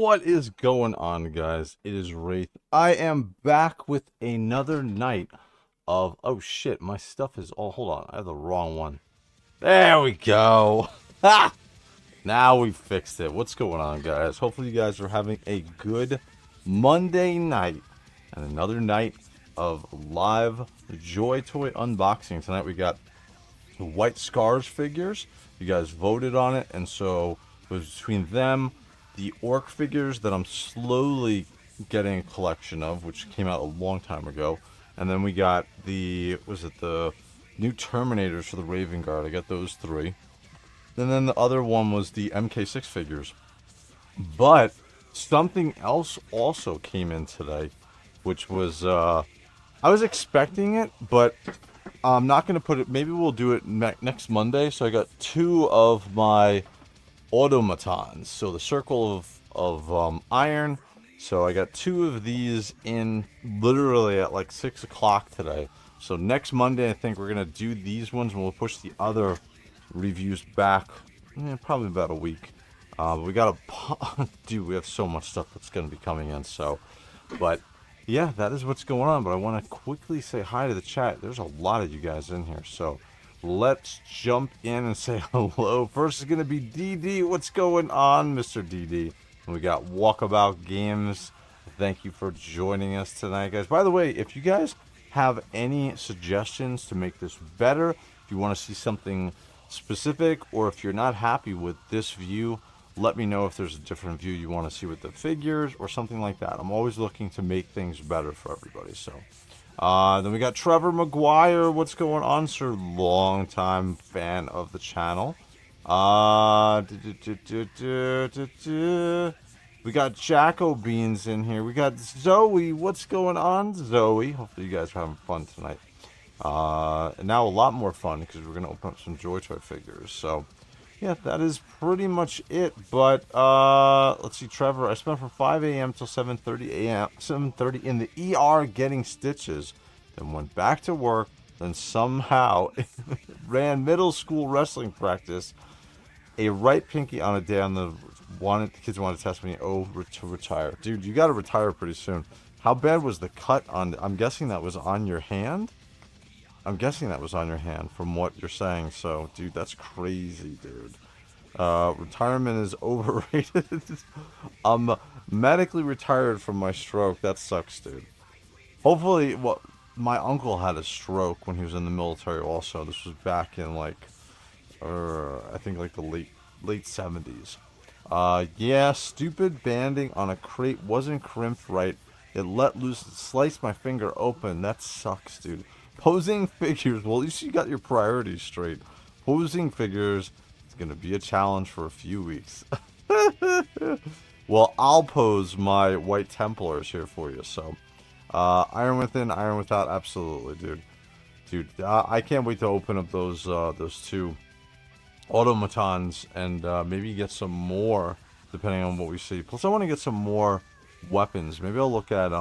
What is going on, guys? It is Wraith. I am back with another night of... Oh, shit. My stuff is all... Hold on. I have the wrong one. There we go. Ha! Now we fixed it. What's going on, guys? Hopefully you guys are having a good Monday night. And another night of live Joy Toy unboxing. Tonight we got the White Scars figures. You guys voted on it. And so it was between them... the orc figures that I'm slowly getting a collection of, which came out a long time ago. And then we got the, was it the new Terminators for the Raven Guard? I got those three. And then the other one was the MK6 figures. But something else also came in today, which was, I was expecting it, but I'm not going to put it, maybe we'll do it next Monday. So I got two of my automatons, so the circle of iron. So I got two of these in literally at like 6 o'clock today. So next Monday I think we're gonna do these ones, and we'll push the other reviews back probably about a week. We gotta dude, we have so much stuff that's gonna be coming in. So but yeah, that is what's going on. But I want to quickly say hi to the chat. There's a lot of you guys in here, so let's jump in and say hello. First is going to be DD. What's going on, Mr. DD? And we got Walkabout Games. Thank you for joining us tonight, guys. By the way, if you guys have any suggestions to make this better, if you want to see something specific, or if you're not happy with this view, let me know if there's a different view you want to see with the figures or something like that. I'm always looking to make things better for everybody, so... then we got Trevor McGuire. What's going on, sir? Long time fan of the channel. We got Jacko Beans in here. We got Zoe. What's going on, Zoe? Hopefully you guys are having fun tonight. And now a lot more fun because we're going to open up some Joy Toy figures. So, yeah, that is pretty much it. But, let's see, Trevor. I spent from 5 a.m. till 7:30 a.m. 7:30 in the ER getting stitches. Then went back to work. Then somehow ran middle school wrestling practice. A right pinky on a day on the kids wanted to test me. To retire, dude. You got to retire pretty soon. How bad was the cut on? I'm guessing that was on your hand. I'm guessing that was on your hand from what you're saying. So, dude, that's crazy, dude. Retirement is overrated. I'm medically retired from my stroke. That sucks, dude. Hopefully, my uncle had a stroke when he was in the military also. This was back in, like, I think, like, the late 70s. Yeah, stupid banding on a crate wasn't crimped right. It let loose, it sliced my finger open. That sucks, dude. Posing figures, well, at least you got your priorities straight. Posing figures is going to be a challenge for a few weeks. Well, I'll pose my White Templars here for you, so... Iron Within, Iron Without, absolutely, dude. Dude, I can't wait to open up those two automatons and maybe get some more, depending on what we see. Plus, I want to get some more weapons. Maybe I'll look at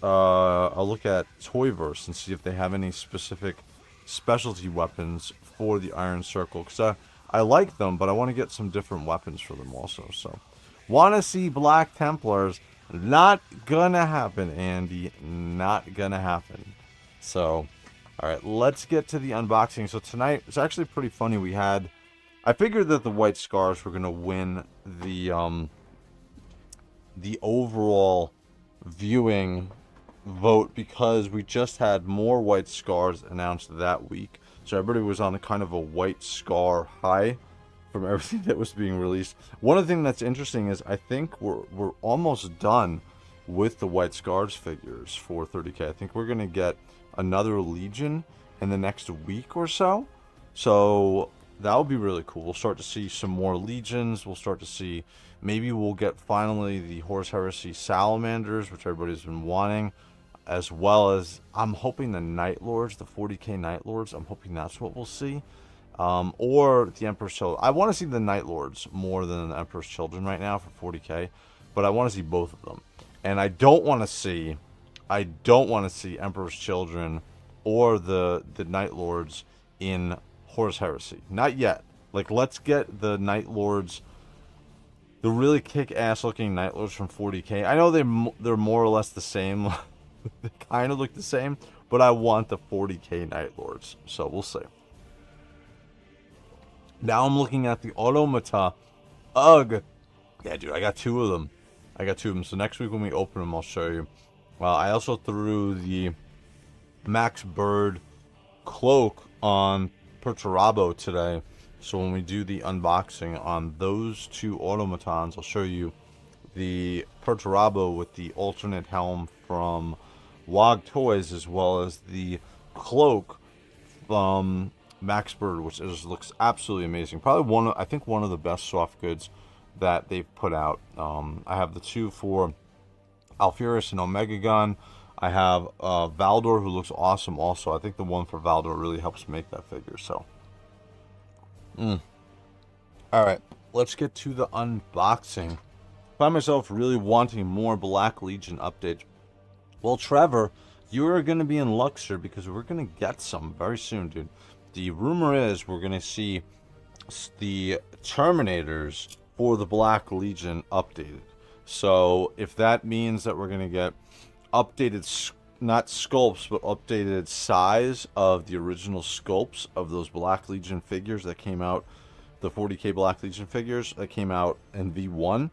Toyverse and see if they have any specific specialty weapons for the Iron Circle. Because I like them, but I want to get some different weapons for them also. So, want to see Black Templars. Not gonna happen, Andy. Not gonna happen. So, alright, let's get to the unboxing. So tonight, it's actually pretty funny. I figured that the White Scars were gonna win the overall viewing vote because we just had more White Scars announced that week. So everybody was on a kind of a White Scar high from everything that was being released. One of the things that's interesting is I think we're almost done with the White Scars figures for 30k. I think we're gonna get another Legion in the next week or so. So that will be really cool. We'll start to see some more Legions. We'll start to see, maybe we'll get finally the Horus Heresy Salamanders, which everybody's been wanting, as well as I'm hoping the Night Lords, the 40k Night Lords. I'm hoping that's what we'll see. Or the Emperor's Children. I want to see the Night Lords more than the Emperor's Children right now for 40k, but I want to see both of them. And I don't want to see Emperor's Children or the Night Lords in Horus Heresy. Not yet. Like, let's get the Night Lords the really kick-ass looking Night Lords from 40k. I know they're more or less the same. They kind of look the same, but I want the 40k Night Lords, so we'll see. Now I'm looking at the Automata. Ugh. Yeah, dude, I got 2 of them. So next week when we open them, I'll show you. Well, I also threw the Max Bird cloak on Praetor today. So when we do the unboxing on those 2 automatons, I'll show you the Praetor with the alternate helm from WOG Toys, as well as the cloak from Max Bird, which looks absolutely amazing. Probably I think one of the best soft goods that they've put out. I have the 2 for Alfiris and Omega Gun. I have Valdor, who looks awesome also. I think the one for Valdor really helps make that figure, so. Alright, let's get to the unboxing. I find myself really wanting more Black Legion updates. Well, Trevor, you are going to be in Luxor because we're going to get some very soon, dude. The rumor is we're going to see the Terminators for the Black Legion updated. So if that means that we're going to get updated, not sculpts, but updated size of the original sculpts of those Black Legion figures that came out, the 40k Black Legion figures that came out in V1,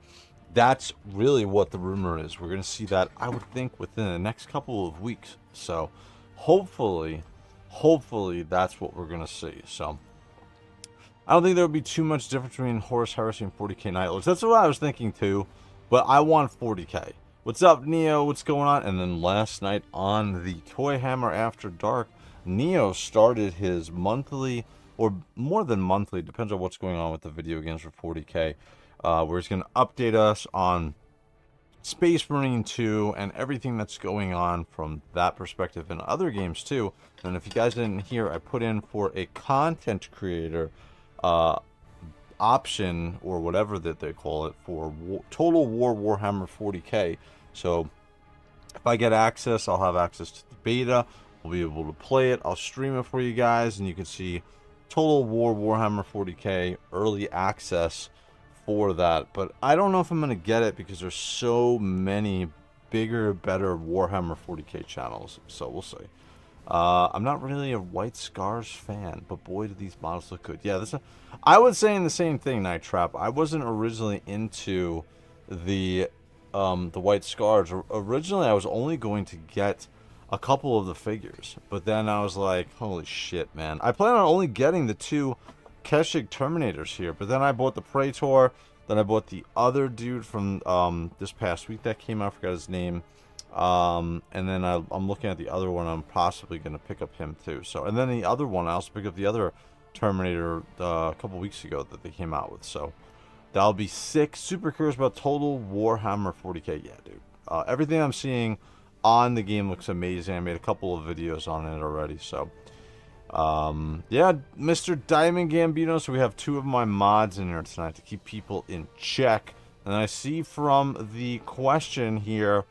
that's really what the rumor is. We're going to see that, I would think, within the next couple of weeks. So hopefully that's what we're going to see. So I don't think there would be too much difference between Horus Heresy and 40k Night Lords. That's what I was thinking too, but I want 40k. What's up, Neo? What's going on? And then last night on the Toy Hammer After Dark, Neo started his monthly, or more than monthly, depends on what's going on with the video games for 40k, where he's going to update us on Space Marine 2 and everything that's going on from that perspective and other games too. And if you guys didn't hear, I put in for a content creator option, or whatever that they call it, for Total War Warhammer 40k. So if I get access, I'll have access to the beta. We'll be able to play it. I'll stream it for you guys, and you can see Total War Warhammer 40k early access for that. But I don't know if I'm going to get it because there's so many bigger, better Warhammer 40k channels. So we'll see. I'm not really a White Scars fan, but boy, do these models look good. Yeah, I was saying the same thing, Night Trap. I wasn't originally into the White Scars. Originally, I was only going to get a couple of the figures, but then I was like, holy shit, man. I plan on only getting the 2 Keshig Terminators here, but then I bought the Praetor, then I bought the other dude from this past week that came out, I forgot his name. And then I'm looking at the other one. I'm possibly going to pick up him too. So, and then the other one, I also picked up the other Terminator a couple weeks ago that they came out with. So that'll be sick. Super curious about Total Warhammer 40k. Yeah, dude. Everything I'm seeing on the game looks amazing. I made a couple of videos on it already. So, yeah, Mr. Diamond Gambino. So we have 2 of my mods in here tonight to keep people in check. And I see from the question here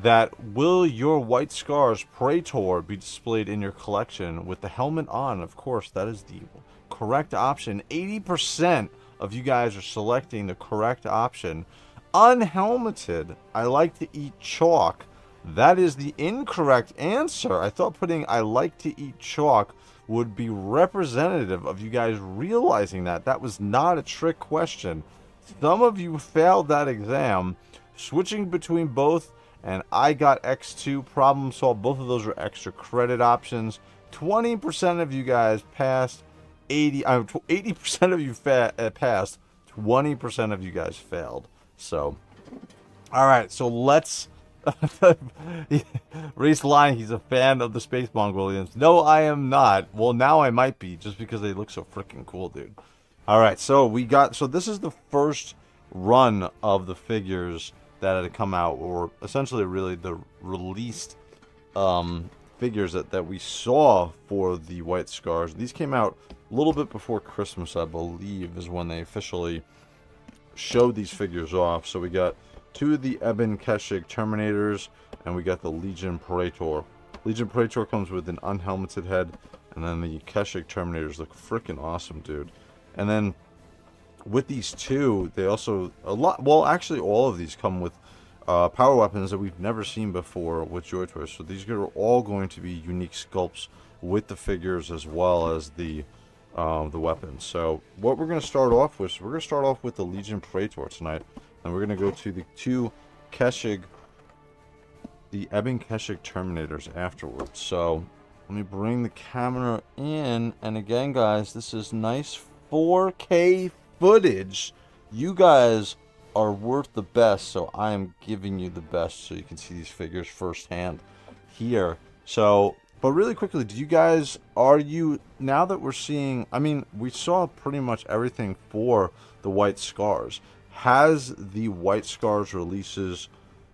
that will your White Scars Praetor be displayed in your collection with the helmet on? Of course, that is the correct option. 80% of you guys are selecting the correct option. Unhelmeted, I like to eat chalk. That is the incorrect answer. I thought putting I like to eat chalk would be representative of you guys realizing that. That was not a trick question. Some of you failed that exam. Switching between both, and I got X2, problem solved. Both of those were extra credit options. 20% of you guys passed. 80% of you passed. 20% of you guys failed. So, all right. So let's. Race Line, he's a fan of the Space Mongolians. No, I am not. Well, now I might be, just because they look so freaking cool, dude. All right. So this is the first run of the figures that had come out, or essentially really the released figures that we saw for the White Scars. These came out a little bit before Christmas, I believe, is when they officially showed these figures off. So we got 2 of the Ebon Keshig Terminators, and we got the Legion Praetor. Legion Praetor comes with an unhelmeted head, and then the Keshig Terminators look freaking awesome, dude. And then with these two, they also well, actually all of these come with power weapons that we've never seen before with JOYTOY. So these are all going to be unique sculpts with the figures as well as the weapons. So what we're going to start off with, we're going to start off with the Legion Praetor tonight, and we're going to go to the two Keshig, the Ebon Keshig Terminators afterwards. So let me bring the camera in, and again, guys, this is nice 4K footage. You guys are worth the best, so I am giving you the best so you can see these figures firsthand here. So, but really quickly, do you guys, now that we're seeing, I mean, we saw pretty much everything for the White Scars. Has the White Scars releases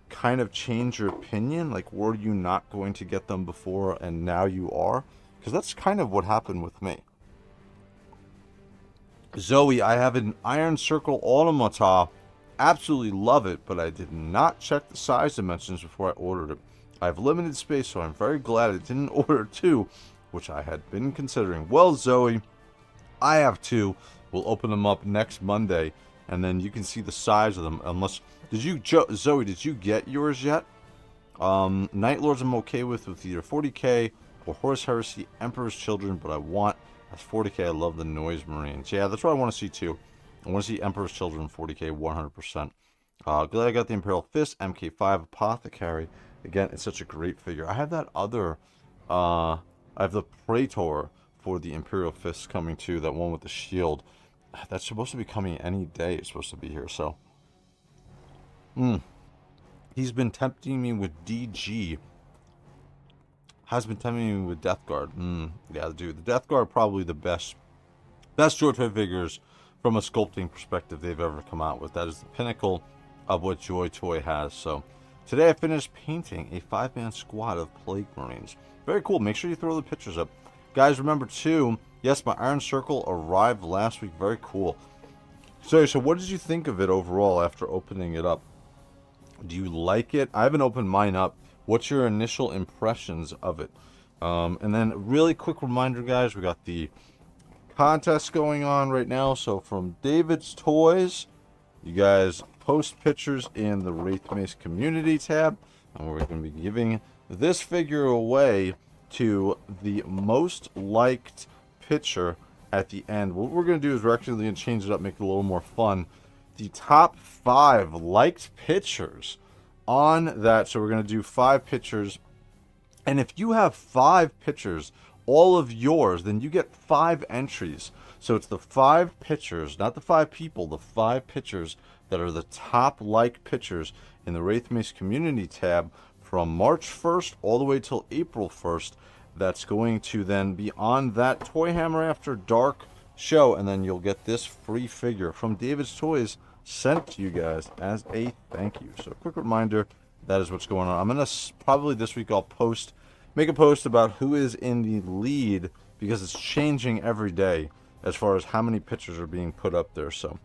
kind of changed your opinion? Like, were you not going to get them before and now you are? Because that's kind of what happened with me. Zoe, I have an Iron Circle Automata. Absolutely love it, but I did not check the size dimensions before I ordered it. I have limited space, so I'm very glad I didn't order two, which I had been considering. Well, Zoe, I have two. We'll open them up next Monday, and then you can see the size of them. Unless, Zoe, did you get yours yet? Night Lords I'm okay with either 40k or Horus Heresy, Emperor's Children, but I want, as 40k, I love the Noise Marines. Yeah, that's what I want to see too. I want to see Emperor's Children 40k 100%. Glad I got the Imperial Fist, MK5 Apothecary. Again, it's such a great figure. I have that other, I have the Praetor for the Imperial Fist coming too, that one with the shield. That's supposed to be coming any day. It's supposed to be here, so. He's been tempting me with DG. Has been tempting me with Death Guard. Yeah, dude, the Death Guard probably the best JOYTOY figures from a sculpting perspective they've ever come out with. That is the pinnacle of what JOYTOY has. So today I finished painting a 5-man squad of Plague Marines. Very cool. Make sure you throw the pictures up. Guys, remember too, yes, my Iron Circle arrived last week. Very cool. So what did you think of it overall after opening it up? Do you like it? I haven't opened mine up. What's your initial impressions of it? And then really quick reminder, guys, we got the contest going on right now. So from David's Toys, you guys post pictures in the WraithMace community tab, and we're going to be giving this figure away to the most liked picture at the end. What we're going to do is we're actually going to change it up, make it a little more fun. The top 5 liked pictures on that. So we're going to do 5 pictures, and if you have 5 pictures, all of yours, then you get 5 entries. So it's the 5 pictures, not the 5 people, the 5 pictures that are the top like pictures in the WraithMace community tab from March 1st all the way till April 1st. That's going to then be on that Toy Hammer After Dark show, and then you'll get this free figure from David's Toys sent to you guys as a thank you. So a quick reminder, that is what's going on. I'm going to probably this week I'll make a post about who is in the lead, because it's changing every day as far as how many pictures are being put up there. So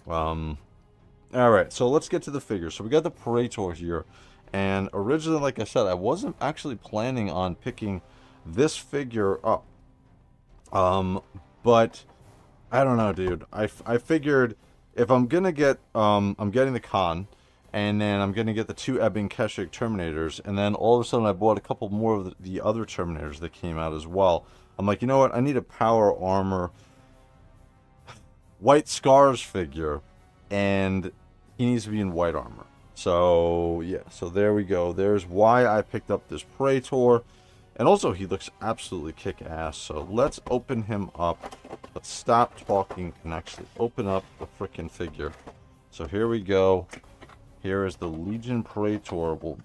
all right, so let's get to the figures. So we got the Praetor here, and originally, like I said, I wasn't actually planning on picking this figure up, but I don't know, dude. I figured if I'm gonna get I'm getting the Khan, and then I'm gonna get the 2 Ebon Keshig Terminators, and then all of a sudden I bought a couple more of the other Terminators that came out as well. I'm like, you know what, I need a power armor White Scars figure, and he needs to be in white armor. So yeah, so there we go. There's why I picked up this Praetor. And also, he looks absolutely kick-ass. So let's open him up. Let's stop talking and actually open up the freaking figure. So here we go. Here is the Legion Praetor. We'll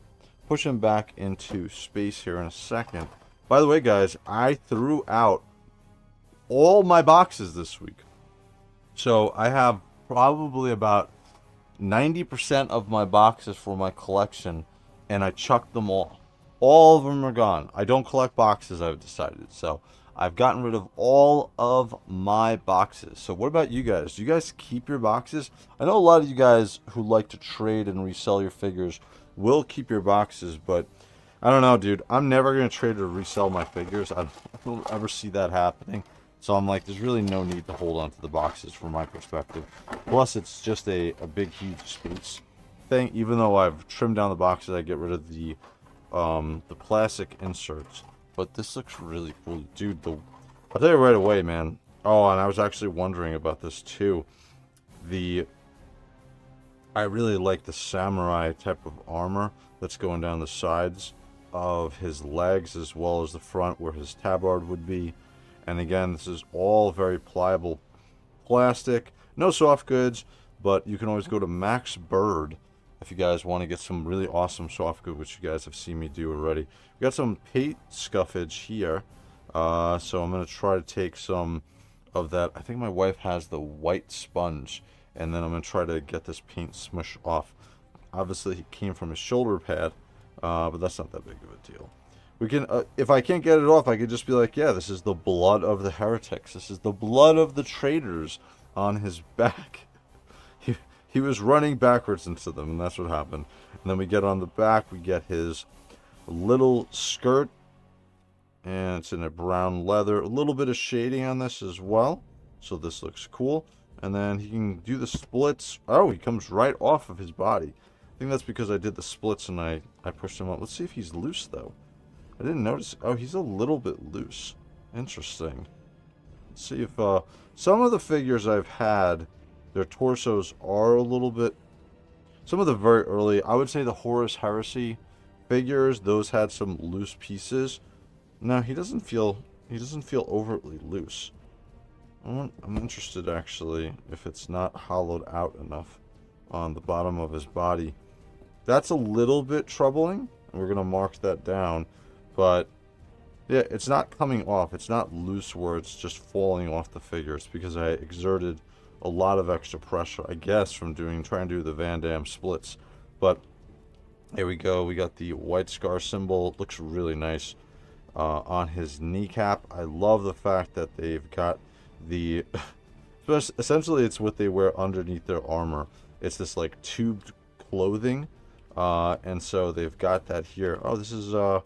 push him back into space here in a second. By the way, guys, I threw out all my boxes this week. So I have probably about 90% of my boxes for my collection, and I chucked them all. All of them are gone. I don't collect boxes, I've decided. So I've gotten rid of all of my boxes. So what about you guys? Do you guys keep your boxes? I know a lot of you guys who like to trade and resell your figures will keep your boxes, but I don't know, dude. I'm never going to trade or resell my figures. I don't ever see that happening. So I'm like, there's really no need to hold on to the boxes from my perspective. Plus, it's just a big, huge space thing. Even though I've trimmed down the boxes, I get rid of the plastic inserts. But this looks really cool. Dude, I'll tell you right away, man. Oh, and I was actually wondering about this too. I really like the samurai type of armor that's going down the sides of his legs as well as the front where his tabard would be. And again, this is all very pliable plastic. No soft goods, but you can always go to Max Bird if you guys want to get some really awesome soft good, which you guys have seen me do already. We got some paint scuffage here. So I'm going to try to take some of that. I think my wife has the white sponge. And then I'm going to try to get this paint smush off. Obviously, it came from his shoulder pad, but that's not that big of a deal. We can, if I can't get it off, I could just be like, yeah, this is the blood of the heretics. This is the blood of the traitors on his back. He was running backwards into them, and that's what happened. And then we get on the back, we get his little skirt, and it's in a brown leather. A little bit of shading on this as well, so this looks cool. And then he can do the splits. Oh, he comes right off of his body. I think that's because I did the splits and I pushed him up. Let's see if he's loose, though. I didn't notice. Oh, he's a little bit loose. Interesting. Let's see if some of the figures I've had, their torsos are a little bit... Some of the very early, I would say the Horus Heresy figures, those had some loose pieces. No, he doesn't feel overtly loose. I'm interested, actually, if it's not hollowed out enough on the bottom of his body. That's a little bit troubling. We're going to mark that down. But, yeah, it's not coming off. It's not loose where it's just falling off the figure. It's because I exerted a lot of extra pressure, I guess, from trying to do the Van Damme splits. But, here we go. We got the White Scar symbol. It looks really nice on his kneecap. I love the fact that they've got the essentially it's what they wear underneath their armor. It's this like tubed clothing, and so they've got that here. Oh, this is oh,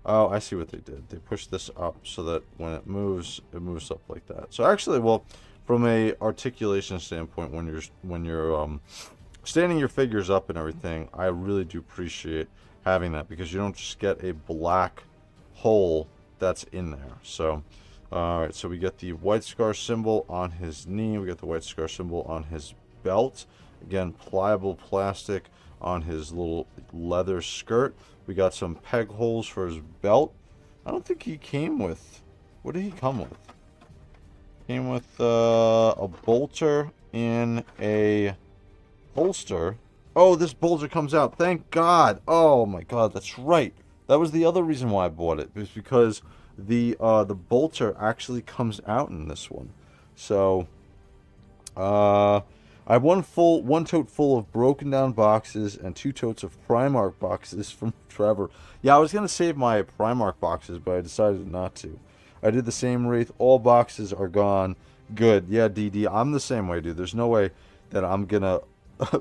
I see what they did. They pushed this up so that when it moves up like that. So actually, well, from a articulation standpoint, when you're standing your figures up and everything, I really do appreciate having that, because you don't just get a black hole that's in there. So alright, so we get the White Scar symbol on his knee. We got the White Scar symbol on his belt. Again, pliable plastic on his little leather skirt. We got some peg holes for his belt. I don't think he came with... What did he come with? Came with a bolter in a holster. Oh, this bolter comes out. Thank God. Oh my God, that's right. That was the other reason why I bought it. It was because the bolter actually comes out in this one. So I have one tote full of broken down boxes and 2 totes of Primarch boxes from Trevor. Yeah, I was gonna save my Primarch boxes, but I decided not to. I did the same, Wraith. All boxes are gone. Good. Yeah, DD, I'm the same way, dude. There's no way that I'm gonna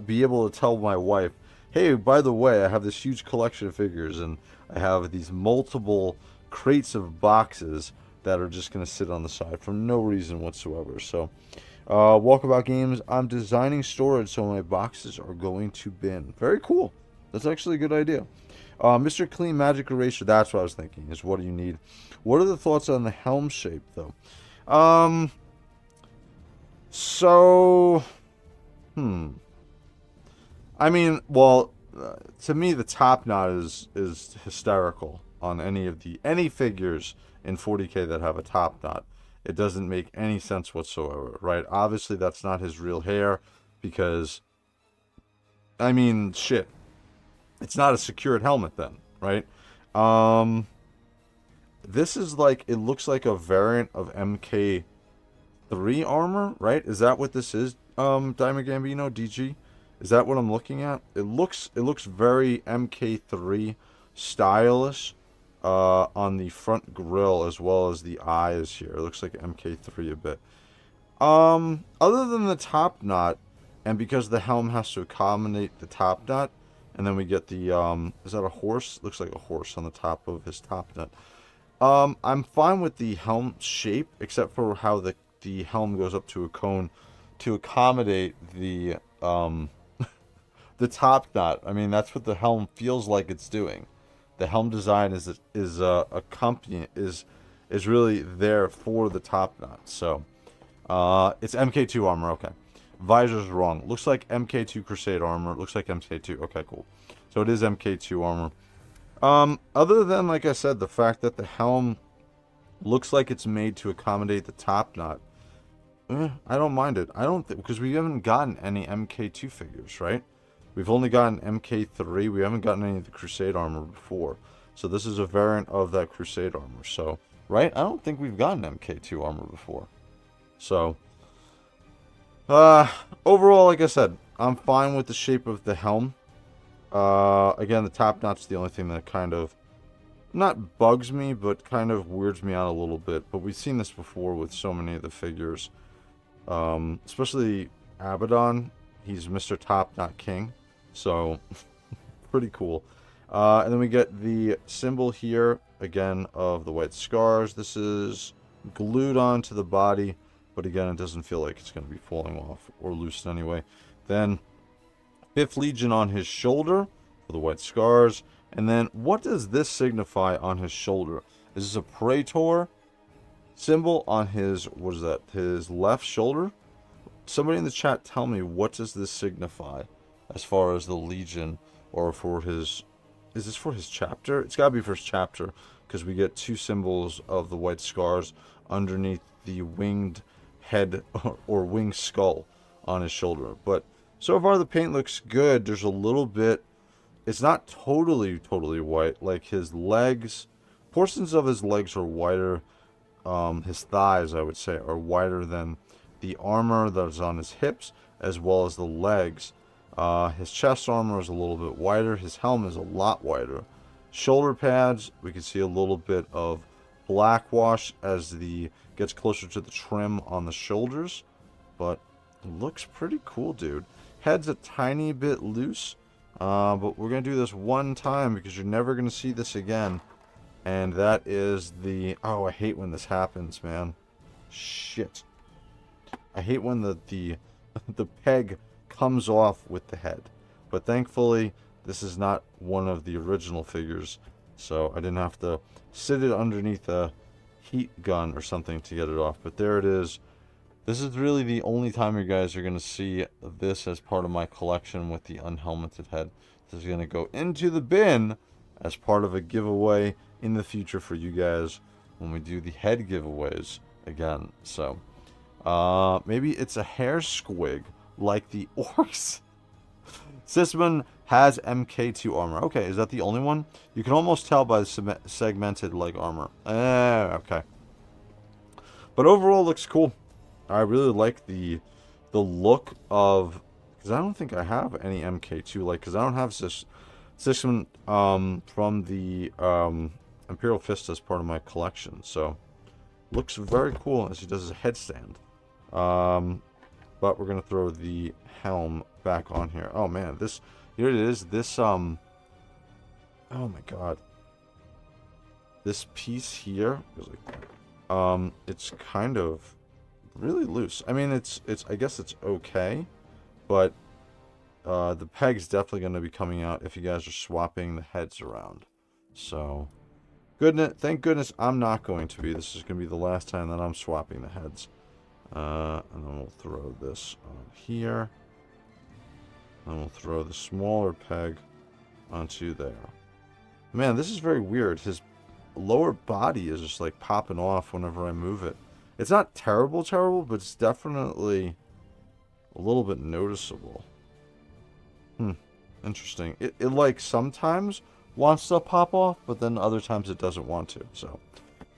be able to tell my wife, hey, by the way, I have this huge collection of figures and I have these multiple crates of boxes that are just going to sit on the side for no reason whatsoever. So, Walkabout Games, I'm designing storage so my boxes are going to bin. Very cool. That's actually a good idea. Mr. Clean Magic Eraser, that's what I was thinking, is what do you need? What are the thoughts on the helm shape, though? I mean, well, to me, the top knot is hysterical on any figures in 40K that have a top knot. It doesn't make any sense whatsoever, right? Obviously, that's not his real hair, because, I mean, shit. It's not a secured helmet then, right? This is like, it looks like a variant of MK3 armor, right? Is that what this is, Diamond Gambino, DG? Is that what I'm looking at? It looks very MK3 stylish on the front grille as well as the eyes here. It looks like MK3 a bit. Other than the top knot, and because the helm has to accommodate the top knot, and then we get the, is that a horse? Looks like a horse on the top of his top knot. I'm fine with the helm shape, except for how the helm goes up to a cone to accommodate the the top knot. I mean, that's what the helm feels like it's doing. The helm design is really there for the top knot. So it's MK2 armor. Okay, visor's wrong. Looks like MK2 Crusade armor. Looks like MK2. Okay, cool. So it is MK2 armor. Other than, like I said, the fact that the helm looks like it's made to accommodate the top knot, I don't mind it. I don't because we haven't gotten any MK2 figures, right? We've only gotten MK3. We haven't gotten any of the Crusade armor before. So this is a variant of that Crusade armor. So, right? I don't think we've gotten MK2 armor before. So, overall, like I said, I'm fine with the shape of the helm. Again, the top knot's the only thing that kind of, not bugs me, but kind of weirds me out a little bit. But we've seen this before with so many of the figures. Especially Ebon. He's Mr. Top Knot King. So, pretty cool. And then we get the symbol here, again, of the White Scars. This is glued onto the body, but again, it doesn't feel like it's going to be falling off or loose anyway. Then, 5th Legion on his shoulder for the White Scars. And then, what does this signify on his shoulder? Is this a Praetor symbol on his, what is that, his left shoulder? Somebody in the chat tell me, what does this signify as far as the Legion, or for his, is this for his chapter? It's got to be for his chapter, because we get 2 symbols of the White Scars underneath the winged head or winged skull on his shoulder. But so far the paint looks good. There's a little bit, it's not totally white. Like his legs, portions of his legs are whiter. His thighs, I would say, are whiter than the armor that's on his hips, as well as the legs. His chest armor is a little bit whiter. His helm is a lot whiter. Shoulder pads, we can see a little bit of black wash as the gets closer to the trim on the shoulders, but it looks pretty cool, dude. Head's a tiny bit loose, but we're gonna do this one time because you're never gonna see this again, and that is the, oh, I hate when this happens, man. Shit, I hate when the the peg comes off with the head. But thankfully this is not one of the original figures, so I didn't have to sit it underneath a heat gun or something to get it off. But there it is. This is really the only time you guys are going to see this as part of my collection with the unhelmeted head. This is going to go into the bin as part of a giveaway in the future for you guys when we do the head giveaways again. So maybe it's a hair squig like the orcs. Sisman has MK2 armor. Okay, is that the only one? You can almost tell by the segmented leg armor. Okay. But overall, looks cool. I really like the look of, because I don't think I have any MK2, like, because I don't have Sisman from the Imperial Fist as part of my collection. So looks very cool as he does his headstand. But we're gonna throw the helm back on here. Oh man, this, here it is. This oh my god, this piece here is like, it's kind of really loose. I mean, it's I guess it's okay, but the peg's definitely going to be coming out if you guys are swapping the heads around. So thank goodness I'm not going to be. This is going to be the last time that I'm swapping the heads. And then we'll throw this on here. And we'll throw the smaller peg onto there. Man, this is very weird. His lower body is just like popping off whenever I move it. It's not terrible, but it's definitely a little bit noticeable. Interesting. It like sometimes wants to pop off, but then other times it doesn't want to. So,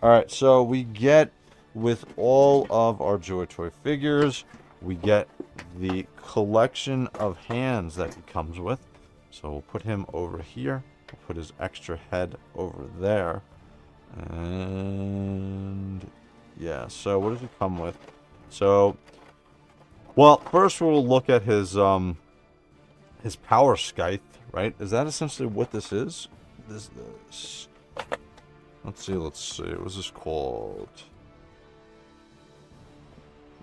alright, so we get, with all of our JOYTOY figures, we get the collection of hands that he comes with. So we'll put him over here. We'll put his extra head over there. And yeah, so what does he come with? So, well, first we'll look at his power scythe, right? Is that essentially what this is? This Let's see. What's this called?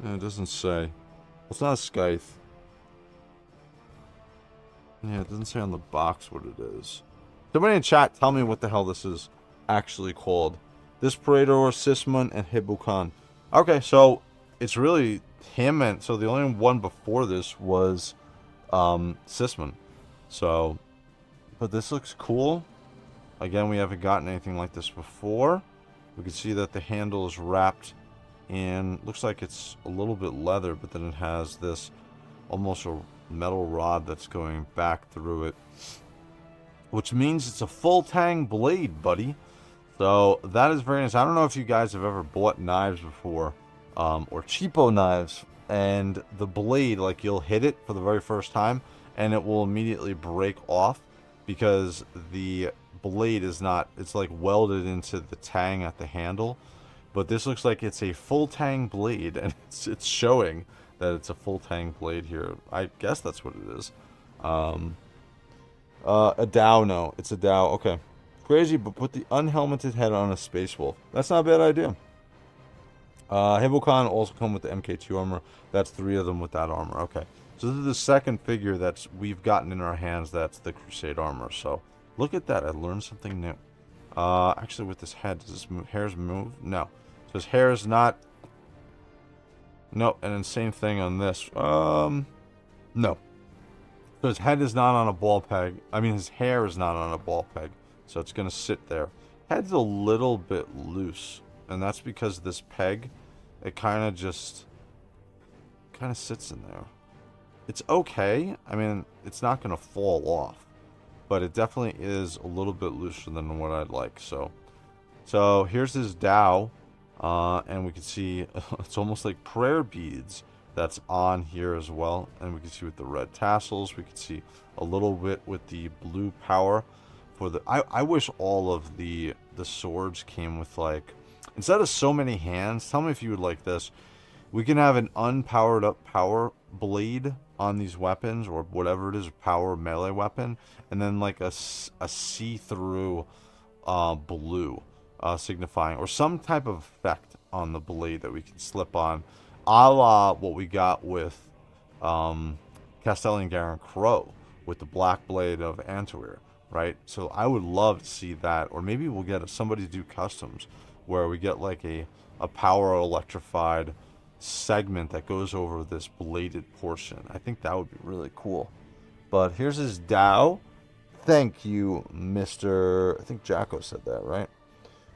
Yeah, it doesn't say. It's not a scythe. Yeah, it doesn't say on the box what it is. Somebody in chat, tell me what the hell this is actually called. This Praetor, Sismon, and Hibukan. Okay, so it's really him, and so the only one before this was Sismon. So, but this looks cool. Again, we haven't gotten anything like this before. We can see that the handle is wrapped in, looks like it's a little bit leather, but then it has this almost a metal rod that's going back through it, which means it's a full tang blade, buddy. So that is very nice. I don't know if you guys have ever bought knives before, or cheapo knives, and the blade, like, you'll hit it for the very first time and it will immediately break off because the blade is not, it's like welded into the tang at the handle. But this looks like it's a full tang blade, and it's showing that it's a full tang blade here. I guess that's what it is. A Dow, no. It's a Dow. Okay. Crazy, but put the unhelmeted head on a Space Wolf. That's not a bad idea. Hibukan also come with the MK2 armor. That's 3 of them with that armor. Okay. So this is the second figure that's we've gotten in our hands. That's the Crusade armor. So look at that. I learned something new. Actually, with this head, does this hairs move? No. So his hair is not. No, and then same thing on this. No. So his head is not on a ball peg. I mean, his hair is not on a ball peg. So it's going to sit there. Head's a little bit loose. And that's because this peg, it kind of just sits in there. It's okay. I mean, it's not going to fall off. But it definitely is a little bit looser than what I'd like. So here's his Dow. And we can see it's almost like prayer beads that's on here as well. And we can see with the red tassels, we can see a little bit with the blue power for the. I wish all of the swords came with, like, instead of so many hands. Tell me if you would like this. We can have an unpowered up power blade on these weapons, or whatever it is, power melee weapon, and then like a see-through blue. Signifying, or some type of effect on the blade that we can slip on, a la what we got with Castellan Garen Crow with the black blade of Antwer, right? So I would love to see that, or maybe we'll get somebody to do customs where we get like a power electrified segment that goes over this bladed portion. I think that would be really cool. But here's his Dow. Thank you, Mr. I think Jacko said that, right?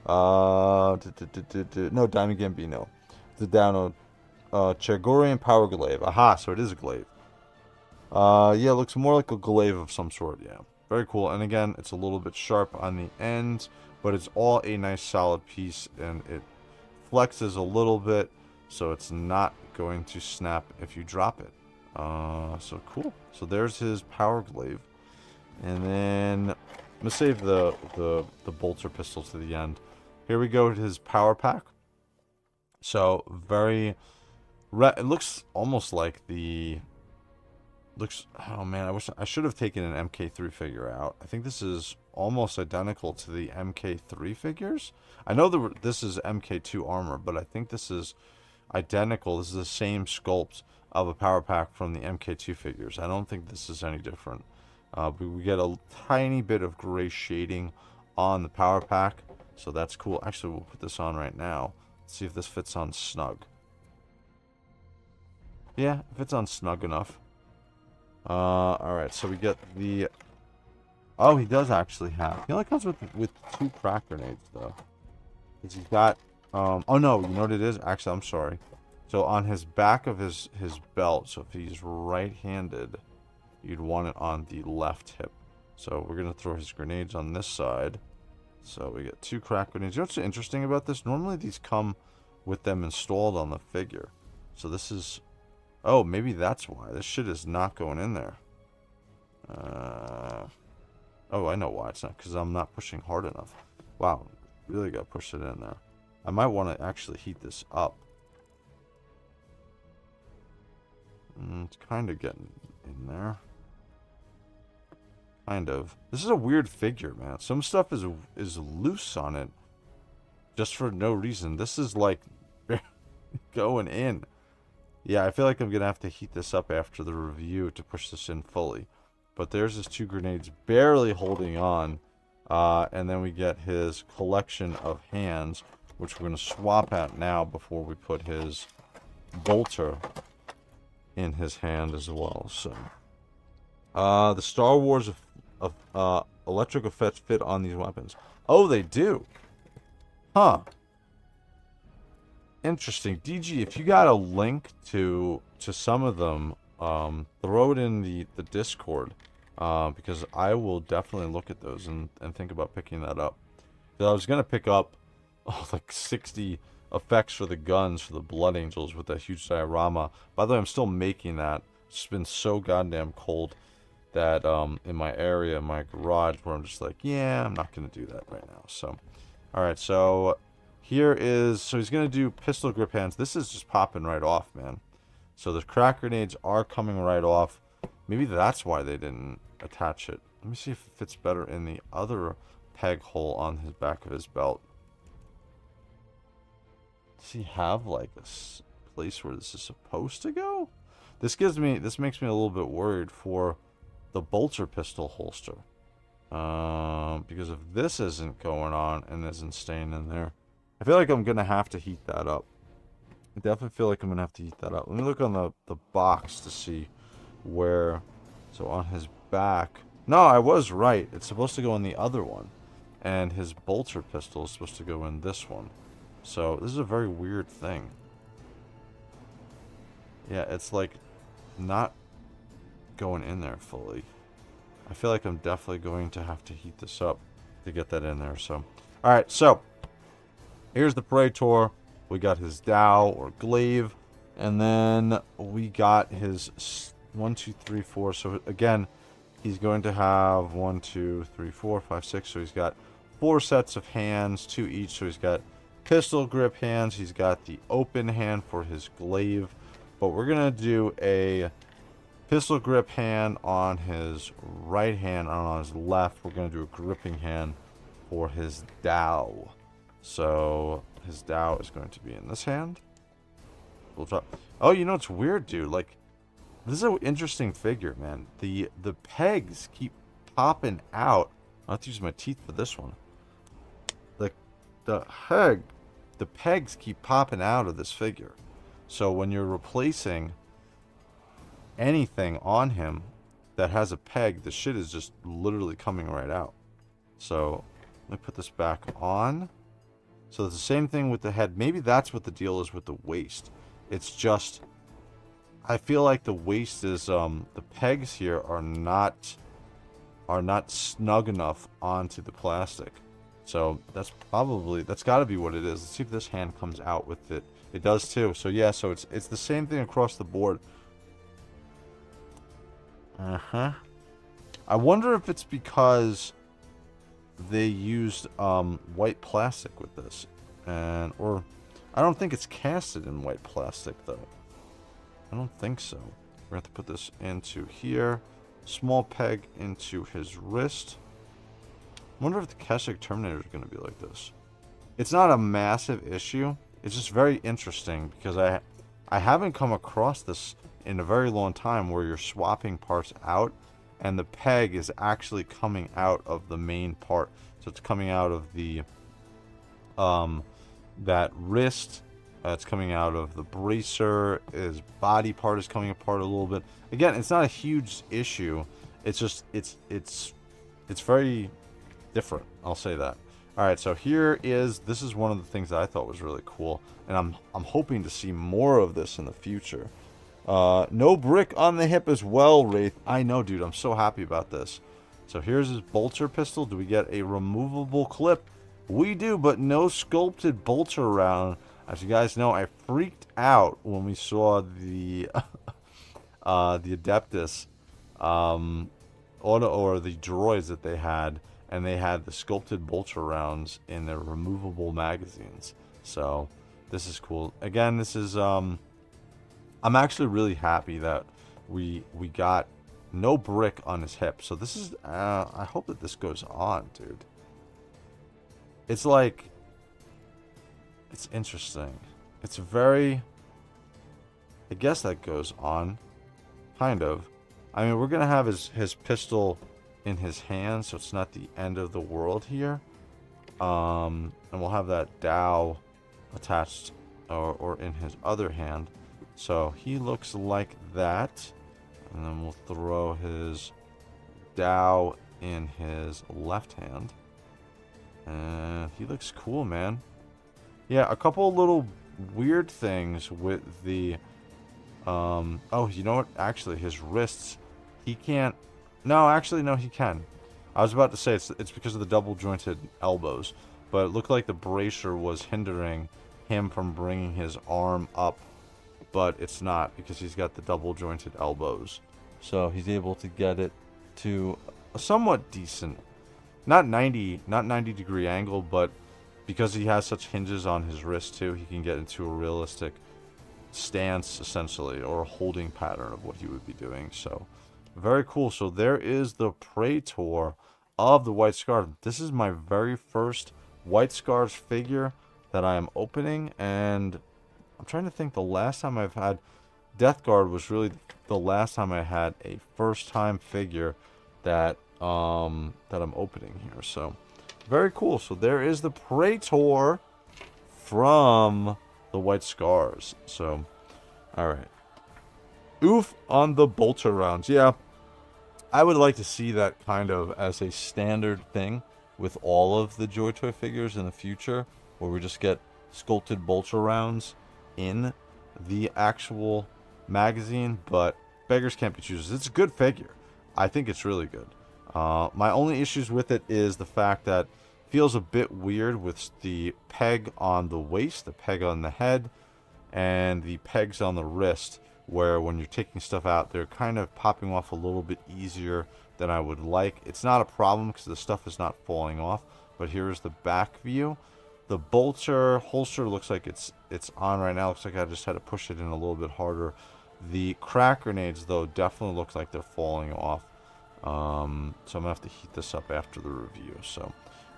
No, Diamond Gambino. The Downo. Chergorian Power Glaive. Aha, so it is a glaive. Yeah, it looks more like a glaive of some sort, yeah. Very cool. And again, it's a little bit sharp on the ends, but it's all a nice solid piece, and it flexes a little bit, so it's not going to snap if you drop it. So cool. So there's his Power Glaive. And then I'm gonna save the bolter pistol to the end. Here we go to his power pack. So very, it looks almost like the, looks, oh man, I should have taken an MK3 figure out. I think this is almost identical to the MK3 figures. I know this is MK2 armor, but I think this is identical. This is the same sculpt of a power pack from the MK2 figures. I don't think this is any different. But we get a tiny bit of gray shading on the power pack. So that's cool. Actually, we'll put this on right now. Let's see if this fits on snug. Yeah, it fits on snug enough. Alright, so we get the... Oh, he does actually have... He only comes with 2 crack grenades, though. Because he's got... Oh, no, you know what it is? Actually, I'm sorry. So on his back of his belt, so if he's right-handed, you'd want it on the left hip. So we're going to throw his grenades on this side. So we get 2 crack grenades. You know what's interesting about this? Normally these come with them installed on the figure. So this is... Oh, maybe that's why. This shit is not going in there. Oh, I know why. It's not because I'm not pushing hard enough. Wow. Really got to push it in there. I might want to actually heat this up. It's kind of getting in there. Kind of. This is a weird figure, man. Some stuff is loose on it. just for no reason. This is like going in. Yeah, I feel like I'm going to have to heat this up after the review to push this in fully. But there's his 2 grenades barely holding on. And then we get his collection of hands, which we're going to swap out now before we put his bolter in his hand as well. So, the Star Wars of electric effects fit on these weapons. Oh, they do. Huh. Interesting. DG, if you got a link to some of them, throw it in the Discord, because I will definitely look at those and think about picking that up. I was going to pick up like 60 effects for the guns for the Blood Angels with that huge diorama. By the way, I'm still making that. It's just been so goddamn cold that in my area, my garage, where I'm just like, yeah, I'm not going to do that right now. So, alright, so here is, so he's going to do pistol grip hands. This is just popping right off, man. So the crack grenades are coming right off. Maybe that's why they didn't attach it. Let me see if it fits better in the other peg hole on his back of his belt. Does he have like a place where this is supposed to go? This makes me a little bit worried for the bolter pistol holster. Because if this isn't going on and isn't staying in there, I feel like I'm going to have to heat that up. I definitely feel like I'm going to have to heat that up. Let me look on the box to see where. So on his back. No, I was right. It's supposed to go in the other one. And his bolter pistol is supposed to go in this one. So this is a very weird thing. Yeah, it's like not going in there fully. I feel like I'm definitely going to have to heat this up to get that in there. So, alright, so here's the Praetor. We got his Dow or glaive. And then we got his 1, 2, 3, 4. So again, he's going to have 1, 2, 3, 4, 5, 6. So he's got 4 sets of hands, 2 each. So he's got pistol grip hands. He's got the open hand for his glaive. But we're going to do a pistol grip hand on his right hand, and on his left, we're going to do a gripping hand for his Dow. So his Dow is going to be in this hand. We'll drop. Oh, you know, it's weird, dude. Like, this is an interesting figure, man. The pegs keep popping out. I'll have to use my teeth for this one. Like, the pegs keep popping out of this figure. So when you're replacing anything on him that has a peg, the shit is just literally coming right out. So let me put this back on. So it's the same thing with the head. Maybe that's what the deal is with the waist. It's just, I feel like the waist is the pegs here are not snug enough onto the plastic. So that's got to be what it is. Let's see if this hand comes out with it. It does too. So yeah, so it's the same thing across the board. I wonder if it's because they used white plastic with this, or I don't think it's casted in white plastic though. I don't think so. We're gonna have to put this into here. Small peg into his wrist. I wonder if the Keshig Terminator is going to be like this. It's not a massive issue. It's just very interesting because I haven't come across this in a very long time where you're swapping parts out and the peg is actually coming out of the main part. So it's coming out of the that wrist. It's coming out of the bracer. His body part is coming apart a little bit. Again, it's not a huge issue. It's just it's very different. I'll say that. All right, so this is one of the things that I thought was really cool, and I'm hoping to see more of this in the future. No brick on the hip as well, Wraith. I know, dude. I'm so happy about this. So here's his bolter pistol. Do we get a removable clip? We do, but no sculpted bolter round. As you guys know, I freaked out when we saw the the Adeptus or the droids that they had, and they had the sculpted bolter rounds in their removable magazines. So this is cool. Again, this is I'm actually really happy that we got no brick on his hip. So this is I hope that this goes on, dude. It's like It's interesting. It's very... I guess that goes on. Kind of. I mean, we're going to have his pistol in his hand, so it's not the end of the world here. And we'll have that Dow attached or in his other hand. So he looks like that. And then we'll throw his Dow in his left hand. And he looks cool, man. Yeah, a couple little weird things with the... oh, you know what? Actually, his wrists, he can't... No, actually, no, he can. I was about to say it's because of the double-jointed elbows. But it looked like the bracer was hindering him from bringing his arm up. But it's not, because he's got the double-jointed elbows. So he's able to get it to a somewhat decent... Not 90 degree angle, but because he has such hinges on his wrist too, he can get into a realistic stance, essentially, or a holding pattern of what he would be doing. So, very cool. So there is the Praetor of the White Scars. This is my very first White Scars figure that I am opening, and I'm trying to think the last time I've had... Death Guard was really the last time I had a first-time figure that I'm opening here. So very cool. So there is the Praetor from the White Scars. So all right, oof on the bolter rounds. Yeah, I would like to see that kind of as a standard thing with all of the JOYTOY figures in the future, where we just get sculpted bolter rounds in the actual magazine. But beggars can't be choosers. It's a good figure. I think it's really good. My only issues with it is the fact that it feels a bit weird with the peg on the waist, the peg on the head, and the pegs on the wrist, where when you're taking stuff out, they're kind of popping off a little bit easier than I would like. It's not a problem because the stuff is not falling off, but here is the back view. The bolter holster looks like it's on right now. Looks like I just had to push it in a little bit harder. The crack grenades, though, definitely look like they're falling off. So I'm going to have to heat this up after the review. So,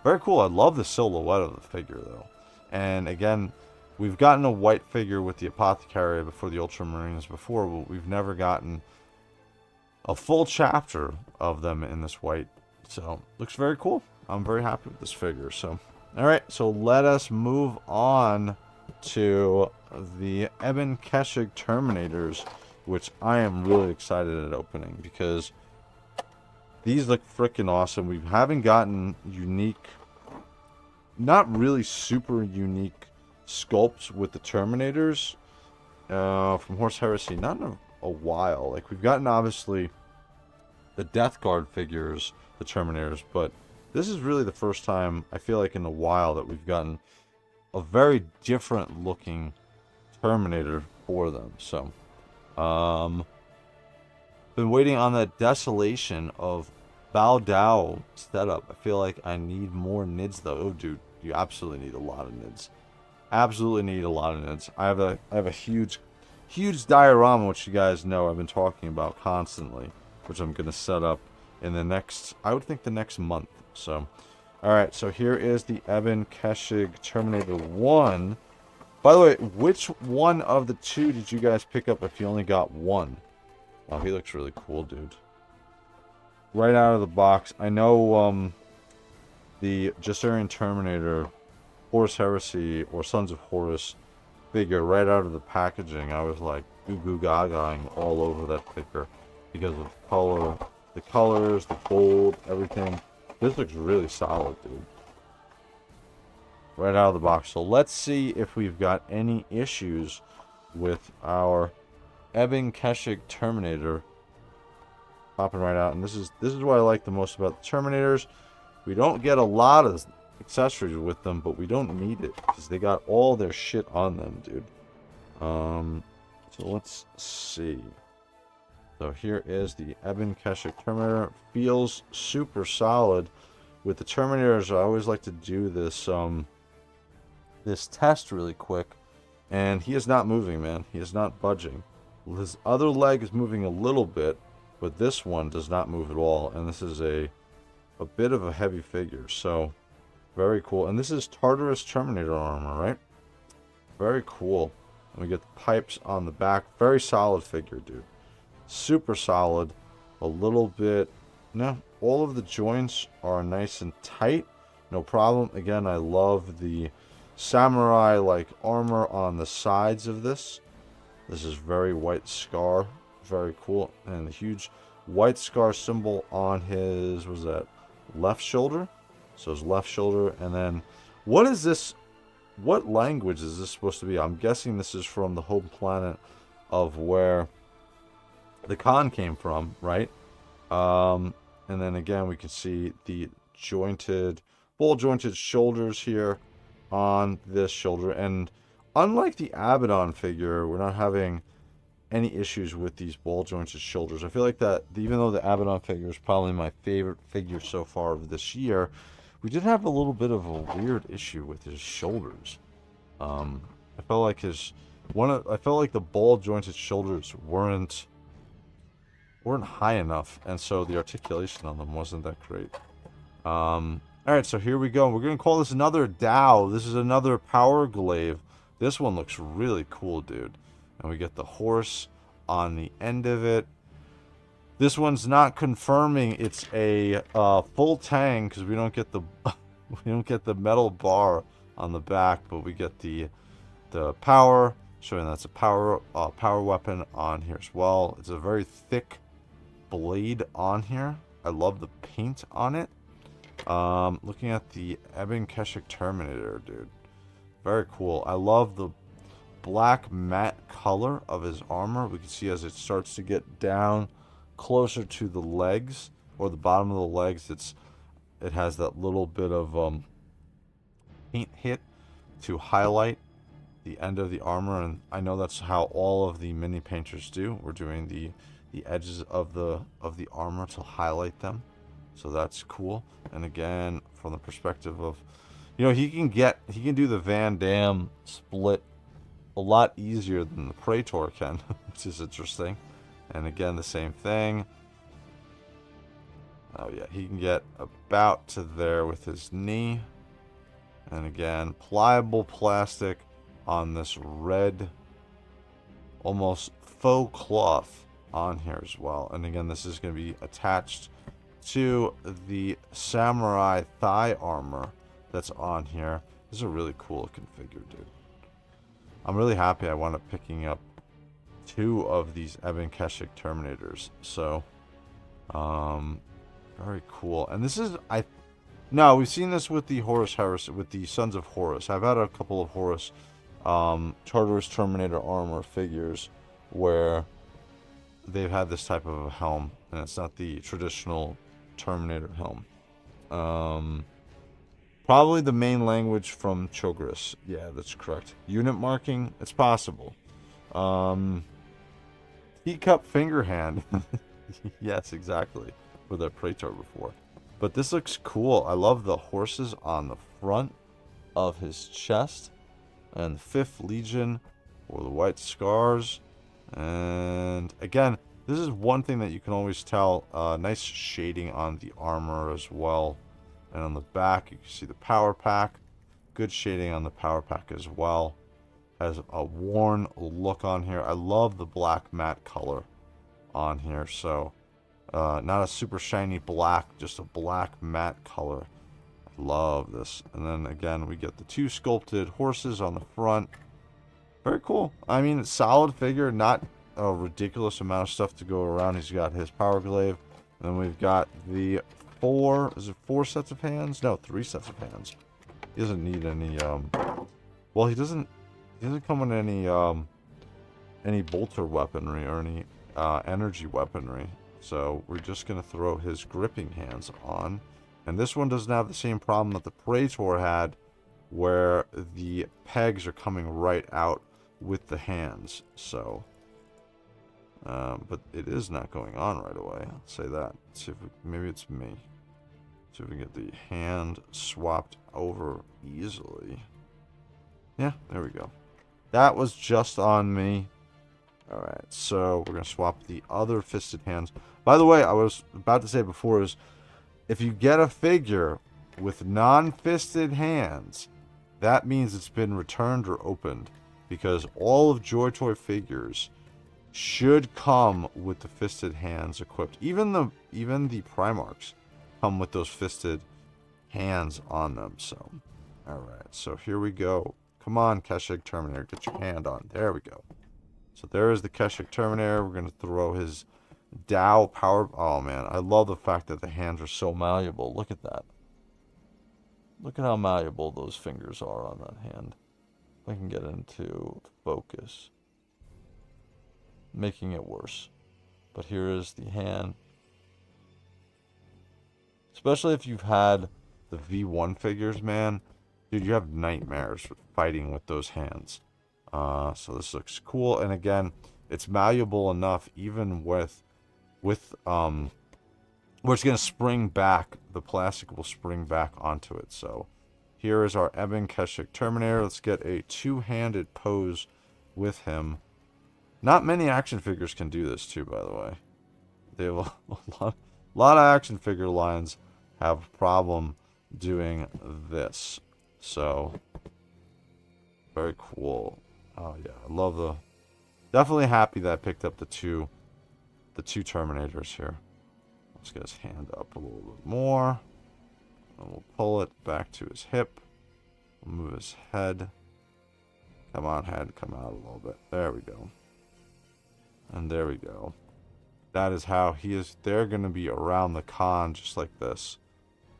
very cool. I love the silhouette of the figure, though. And, again, we've gotten a white figure with the Apothecary before the Ultramarines before, but we've never gotten a full chapter of them in this white. So, looks very cool. I'm very happy with this figure. So, alright. So, let us move on to the Ebon Keshig Terminators, which I am really excited at opening because... these look freaking awesome. We haven't gotten unique, not really super unique sculpts with the Terminators from Horus Heresy. Not in a while. Like, we've gotten, obviously, the Death Guard figures, the Terminators, but this is really the first time, I feel like, in a while that we've gotten a very different looking Terminator for them. So, been waiting on that Desolation of Baldao setup. I feel like I need more NIDs though. Oh, dude, you absolutely need a lot of NIDs. Absolutely need a lot of NIDs. I have a huge diorama, which you guys know I've been talking about constantly, which I'm gonna set up in the next, I would think, the next month. So, all right. So here is the Ebon Keshig Terminator 1. By the way, which one of the two did you guys pick up if you only got one? Oh, he looks really cool, dude. Right out of the box. I know the Jasurian Terminator, Horus Heresy, or Sons of Horus figure right out of the packaging. I was like goo goo gagaing all over that figure because of the colors, the gold, everything. This looks really solid, dude. Right out of the box. So let's see if we've got any issues with our Ebon Keshig Terminator. Popping right out. And this is what I like the most about the Terminators. We don't get a lot of accessories with them, but we don't need it because they got all their shit on them, dude. So let's see. So here is the Ebon Keshig Terminator. Feels super solid. With the Terminators, I always like to do this this test really quick, and he is not moving, man. He is not budging. His other leg is moving a little bit, but this one does not move at all, and this is a bit of a heavy figure, so very cool. And this is Tartarus Terminator armor, right? Very cool. And we get the pipes on the back. Very solid figure, dude. Super solid. A little bit... No, all of the joints are nice and tight. No problem. Again, I love the samurai-like armor on the sides of this. This is very White Scar. Very cool. And the huge White Scar symbol on his, what was that, left shoulder? So his left shoulder. And then, what is this? What language is this supposed to be? I'm guessing this is from the home planet of where the Khan came from, right? And then again, we can see the jointed, ball jointed shoulders here on this shoulder. And unlike the Abaddon figure, we're not having any issues with these ball jointed shoulders. I feel like that, even though the Abaddon figure is probably my favorite figure so far of this year, we did have a little bit of a weird issue with his shoulders. I felt like I felt like the ball jointed shoulders weren't high enough, and so the articulation on them wasn't that great. Alright, so here we go. We're going to call this another Dow. This is another power glaive. This one looks really cool, dude. And we get the horse on the end of it. This one's not confirming it's a full tang because we don't get the metal bar on the back, but we get the power, showing that's a power weapon on here as well. It's a very thick blade on here. I love the paint on it. Looking at the Ebon Keshig Terminator, dude. Very cool. I love the black matte color of his armor. We can see as it starts to get down closer to the legs, or the bottom of the legs, it has that little bit of paint hit to highlight the end of the armor, and I know that's how all of the mini painters do. We're doing the edges of the armor to highlight them, so that's cool. And again, from the perspective of, he can do the Van Damme split a lot easier than the Praetor can, which is interesting. And again, the same thing. Oh yeah, he can get about to there with his knee. And again, pliable plastic on this red, almost faux cloth on here as well. And again, this is going to be attached to the samurai thigh armor that's on here. This is a really cool looking figure, dude. I'm really happy I wound up picking up 2 of these Ebon Keshig Terminators. So, very cool. And this is, no, we've seen this with the Horus Heresy, with the Sons of Horus. I've had a couple of Horus Charteris Terminator armor figures where they've had this type of a helm, and it's not the traditional Terminator helm. Probably the main language from Chogris. Yeah, that's correct. Unit marking, it's possible. Teacup finger hand. Yes, exactly. With that Praetor before. But this looks cool. I love the horses on the front of his chest. And the 5th Legion, or the White Scars. And again, this is one thing that you can always tell. Nice shading on the armor as well. And on the back, you can see the power pack. Good shading on the power pack as well. Has a worn look on here. I love the black matte color on here. So, not a super shiny black, just a black matte color. I love this. And then again, we get the 2 sculpted horses on the front. Very cool. I mean, it's solid figure, not a ridiculous amount of stuff to go around. He's got his power glaive. And then we've got the 4 sets of hands? No, 3 sets of hands. He doesn't need any, well, he doesn't come with any bolter weaponry or any energy weaponry. So we're just going to throw his gripping hands on. And this one doesn't have the same problem that the Praetor had, where the pegs are coming right out with the hands. So, but it is not going on right away. I'll say that. Let's see if maybe it's me. See if we can get the hand swapped over easily. Yeah, there we go. That was just on me. Alright, so we're going to swap the other fisted hands. By the way, I was about to say before is, if you get a figure with non-fisted hands, that means it's been returned or opened. because all of JOYTOY figures should come with the fisted hands equipped. Even the Primarchs come with those fisted hands on them. So, all right. So here we go. Come on, Keshig Terminator, get your hand on. There we go. So there is the Keshig Terminator. We're gonna throw his Dow power. Oh man, I love the fact that the hands are so malleable. Look at that. Look at how malleable those fingers are on that hand. I can get into focus, making it worse. But here is the hand. Especially if you've had the V1 figures, man. Dude, you have nightmares fighting with those hands. So this looks cool. And again, it's malleable enough even with where it's going to spring back. The plastic will spring back onto it. So here is our Ebon Keshig Terminator. Let's get a two-handed pose with him. Not many action figures can do this too, by the way. They have a lot of action figure lines have a problem doing this. So very cool. Oh yeah, I love the. Definitely happy that I picked up the two Terminators here. Let's get his hand up a little bit more. And we'll pull it back to his hip. We'll move his head. Come on, head, come out a little bit. There we go. And there we go. That is how he is. They're going to be around the con just like this.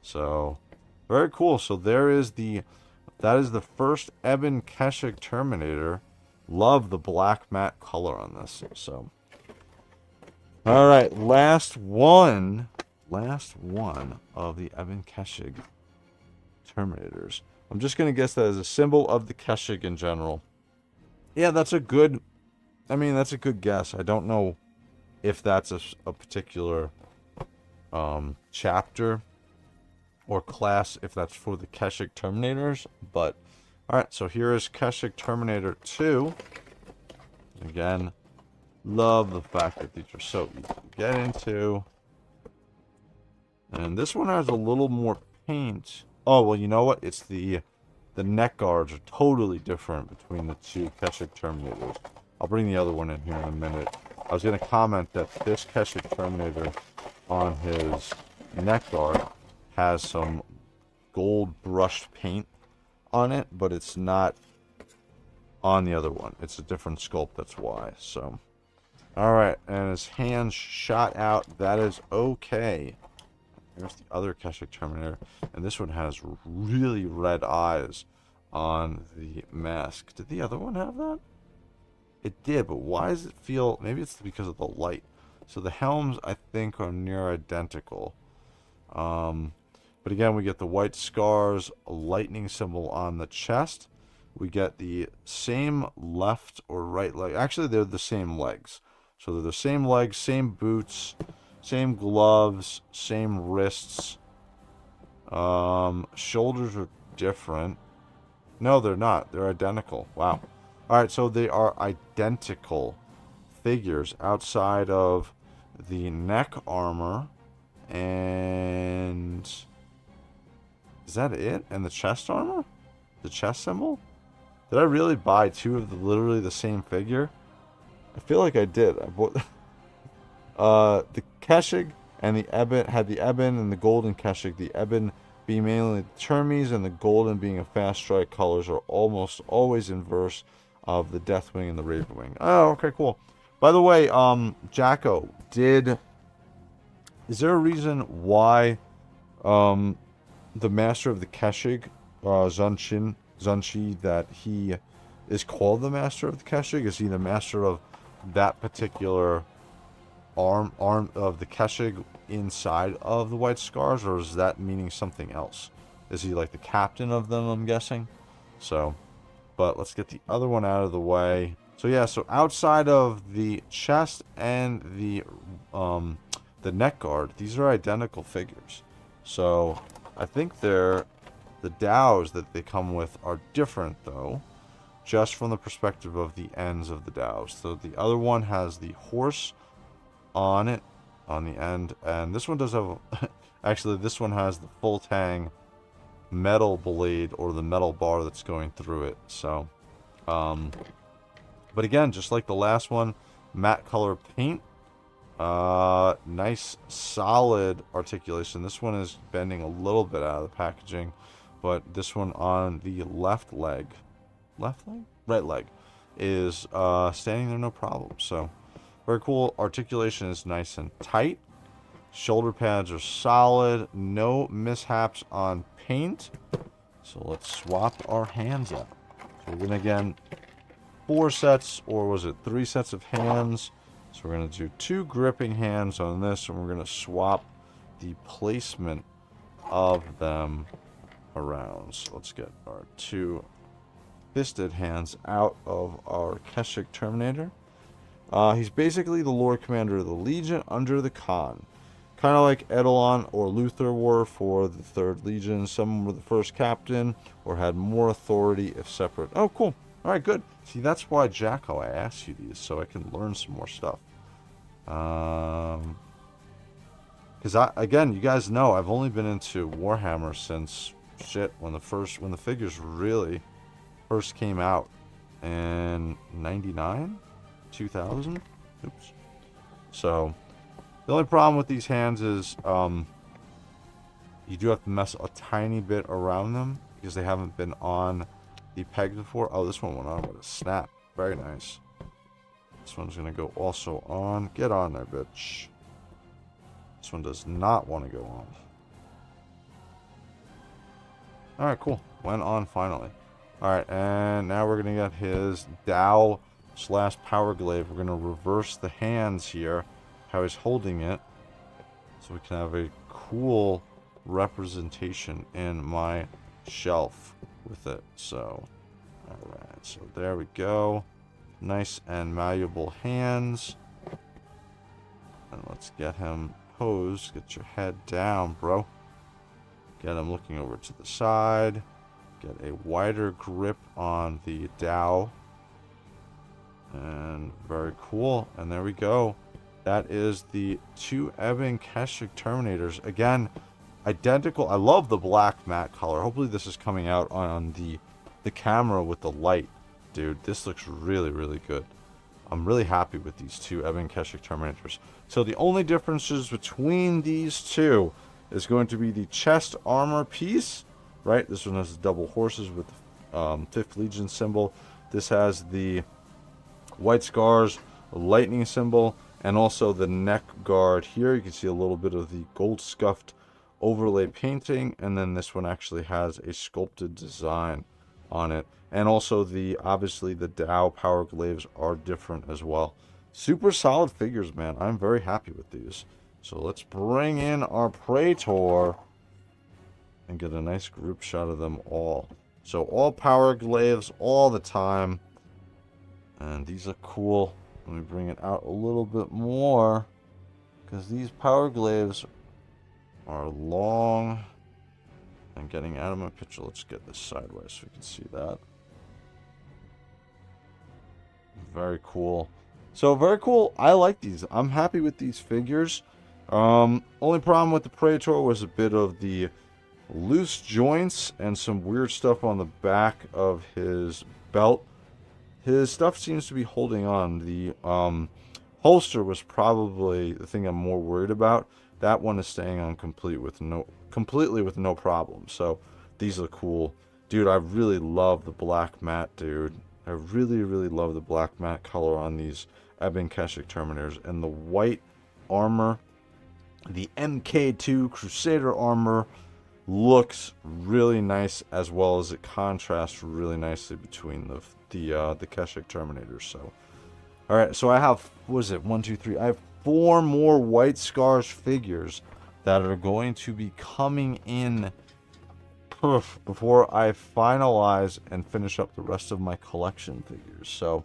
So, very cool. So there is that is the first Ebon Keshig Terminator. Love the black matte color on this. So, all right, last one of the Ebon Keshig Terminators. I'm just going to guess that as a symbol of the Keshig in general. Yeah, that's a good guess. I don't know if that's a particular chapter or class, if that's for the Keshig Terminators. But, alright, so here is Keshig Terminator 2. Again, love the fact that these are so easy to get into. And this one has a little more paint. Oh, well, you know what? It's the neck guards are totally different between the two Keshig Terminators. I'll bring the other one in here in a minute. I was going to comment that this Keshig Terminator on his neck guard has some gold brushed paint on it, but it's not on the other one. It's a different sculpt, that's why. So, alright, and his hands shot out. That is okay. There's the other Keshig Terminator, and this one has really red eyes on the mask. Did the other one have that? It did, but why does it feel... Maybe it's because of the light. So the helms, I think, are near identical. But again, we get the White Scars, a lightning symbol on the chest. We get the same left or right leg. Actually, they're the same legs. So they're the same legs, same boots, same gloves, same wrists. Shoulders are different. No, they're not. They're identical. Wow. Alright, so they are identical figures outside of the neck armor. And... is that it? And the chest armor? The chest symbol? Did I really buy two of literally the same figure? I feel like I did. I bought... the Keshig and the Ebon had the Ebon and the golden Keshig. The Ebon being mainly the Termies and the golden being a fast strike colors are almost always inverse of the Deathwing and the Ravenwing. Oh, okay, cool. By the way, Jacko, is there a reason why the master of the Keshig, Zunshi, that he is called the master of the Keshig? Is he the master of that particular arm of the Keshig inside of the White Scars, or is that meaning something else? Is he like the captain of them, I'm guessing? So, but let's get the other one out of the way. So yeah, so outside of the chest and the neck guard, these are identical figures. So I think the dows that they come with are different though, just from the perspective of the ends of the dows. So the other one has the horse on it, on the end, and this one does have actually this one has the full tang metal blade or the metal bar that's going through it. So But again, just like the last one, matte color paint. Nice solid articulation. This one is bending a little bit out of the packaging, but this one on the left leg, right leg, is standing there no problem. So very cool. Articulation is nice and tight. Shoulder pads are solid. No mishaps on paint. So let's swap our hands up. So we're gonna, again, 4 sets, or was it 3 sets of hands? So we're going to do 2 gripping hands on this, and we're going to swap the placement of them around. So let's get our 2 fisted hands out of our Keshig Terminator. He's basically the Lord Commander of the Legion under the Khan. Kind of like Edelon or Luther were for the 3rd Legion. Some were the first captain or had more authority if separate. Oh, cool. All right, good. See, that's why, Jacko, I asked you these, so I can learn some more stuff. Because again, you guys know I've only been into Warhammer since when the figures really first came out in 99, 2000. Oops. So the only problem with these hands is you do have to mess a tiny bit around them because they haven't been on the peg before. Oh, this one went on with a snap. Very nice. This one's going to go also on. Get on there, bitch. This one does not want to go on. Alright, cool. Went on finally. Alright, and now we're going to get his Dow / Power Glaive. We're going to reverse the hands here, how he's holding it, so we can have a cool representation in my shelf with it. So, alright, so there we go. Nice and malleable hands. And let's get him posed. Get your head down, bro. Get him looking over to the side. Get a wider grip on the dowel. And very cool. And there we go. That is the 2 Ebon Keshig Terminators. Again, identical. I love the black matte color. Hopefully this is coming out on the camera with the light. Dude, this looks really, really good. I'm really happy with these 2 Ebon Keshig Terminators. So the only differences between these 2 is going to be the chest armor piece, right? This one has double horses with the 5th Legion symbol. This has the White Scars lightning symbol, and also the neck guard here. You can see a little bit of the gold scuffed overlay painting, and then this one actually has a sculpted design on it. And also obviously the Dow Power Glaives are different as well. Super solid figures, man. I'm very happy with these. So let's bring in our Praetor and get a nice group shot of them all. So all Power Glaives all the time. And these are cool. Let me bring it out a little bit more, because these Power Glaives are long. And getting out of my picture, let's get this sideways so we can see that. Very cool. So very cool. I like these. I'm happy with these figures. Only problem with the Praetor was a bit of the loose joints and some weird stuff on the back of his belt. His stuff seems to be holding on. The holster was probably the thing I'm more worried about. That one is staying on completely with no problem. So these are cool. Dude, I really love the black matte, dude. I really, really love the black matte color on these Ebon Keshig Terminators. And the white armor, the MK2 Crusader armor, looks really nice, as well as it contrasts really nicely between the Keshig Terminators. So, all right, so I have, what is it, 1, 2, 3, I have 4 more White Scars figures that are going to be coming in before I finalize and finish up the rest of my collection figures. So,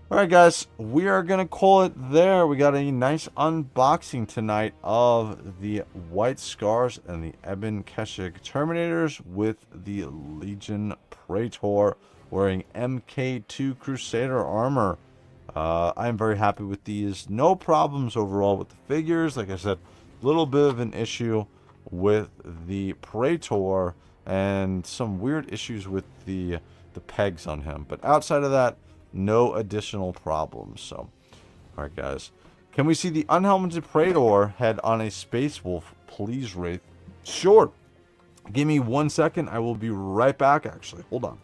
alright guys, we are going to call it there. We got a nice unboxing tonight of the White Scars and the Ebon Keshig Terminators with the Legion Praetor wearing MK2 Crusader armor. I'm very happy with these. No problems overall with the figures. Like I said, a little bit of an issue with the Praetor and some weird issues with the pegs on him. But outside of that, no additional problems. So, alright guys. Can we see the unhelmeted Praetor head on a Space Wolf, please, Wraith? Sure. Give me 1 second. I will be right back, actually. Hold on.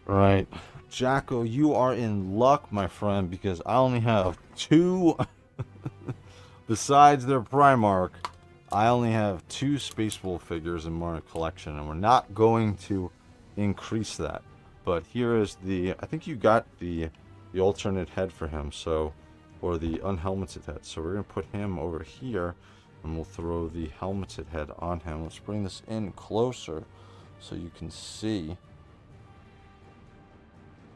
Right. Jacko, you are in luck, my friend, because I only have 2. Besides their Primarch, I only have 2 Space Wolf figures in my collection, and we're not going to increase that. But here is the, I think you got the alternate head for him, so, or the unhelmeted head. So we're going to put him over here, and we'll throw the helmeted head on him. Let's bring this in closer so you can see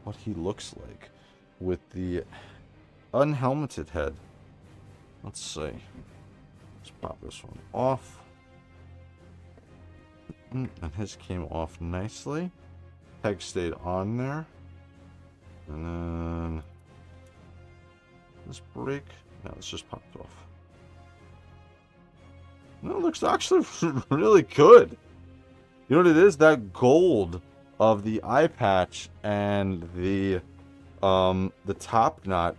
what he looks like with the unhelmeted head. Let's see. Let's pop this one off. And his came off nicely. Peg stayed on there. And then this break. Now let's just pop it off. No, it looks actually really good. You know what it is? That gold of the eye patch and the top knot,